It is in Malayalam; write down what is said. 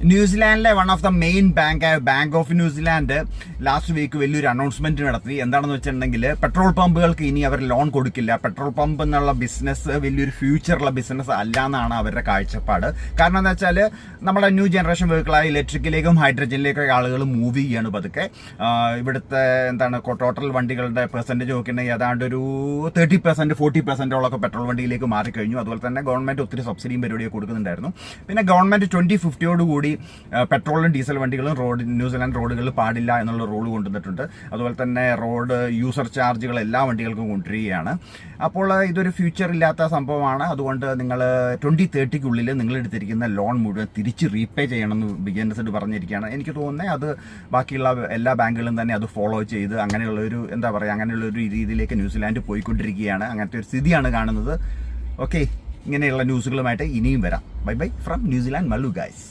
ന്യൂസിലാൻഡിലെ one of the main bank of New Zealand last week വലിയൊരു അനൗൺസ്മെന്റ് നടത്തി. എന്താണെന്ന് വെച്ചിട്ടുണ്ടെങ്കിൽ പെട്രോൾ പമ്പുകൾക്ക് ഇനി അവർ ലോൺ കൊടുക്കില്ല. പെട്രോൾ പമ്പ് എന്നുള്ള ബിസിനസ് വലിയൊരു ഫ്യൂച്ചറുള്ള ബിസിനസ് അല്ല എന്നാണ് അവരുടെ കാഴ്ചപ്പാട്. കാരണം എന്താ വെച്ചാൽ നമ്മുടെ ന്യൂ ജനറേഷൻ വെഹിക്കിളായ ഇലക്ട്രിക്കിലേക്കും ഹൈഡ്രജനിലേക്കും ആളുകൾ മൂവ് ചെയ്യാണ് പതുക്കെ. ഇവിടുത്തെ ടോട്ടൽ വണ്ടികളുടെ പെർസെൻറ്റേജ് നോക്കിയിട്ടുണ്ടെങ്കിൽ ഏതാണ്ട് ഒരു 30% 40% പെട്രോൾ വണ്ടിയിലേക്ക് മാറിക്കഴിഞ്ഞു. അതുപോലെ തന്നെ ഗവൺമെന്റ് ഒത്തിരി സബ്സിഡിയും പരിപാടിയൊക്കെ കൊടുക്കുന്നുണ്ടായിരുന്നു. പിന്നെ ഗവൺമെന്റ് 2050 കൂടി പെട്രോളും ഡീസൽ വണ്ടികളും ന്യൂസിലാൻഡ് റോഡുകളിൽ പാടില്ല എന്നുള്ള റൂൾ കൊണ്ടുവന്നിട്ടുണ്ട്. അതുപോലെ തന്നെ റോഡ് യൂസർ ചാർജുകൾ എല്ലാ വണ്ടികൾക്കും കൊണ്ടുവരികയാണ്. അപ്പോൾ ഇതൊരു ഫ്യൂച്ചർ ഇല്ലാത്ത സംഭവമാണ്. അതുകൊണ്ട് നിങ്ങൾ 2030 നിങ്ങൾ എടുത്തിരിക്കുന്ന ലോൺ മുഴുവൻ തിരിച്ച് റീപേ ചെയ്യണമെന്ന് ബിഗിനേഴ്സ് പറഞ്ഞിരിക്കുകയാണ്. എനിക്ക് തോന്നുന്നത് അത് ബാക്കിയുള്ള എല്ലാ ബാങ്കുകളും തന്നെ അത് ഫോളോ ചെയ്ത് അങ്ങനെയുള്ളൊരു അങ്ങനെയുള്ളൊരു രീതിയിലേക്ക് ന്യൂസിലാൻഡ് പോയിക്കൊണ്ടിരിക്കുകയാണ്. അങ്ങനത്തെ ഒരു സ്ഥിതിയാണ് കാണുന്നത്. ഓക്കെ, ഇങ്ങനെയുള്ള ന്യൂസുകളുമായിട്ട് ഇനിയും വരാം. Bye bye from New Zealand Mallu guys.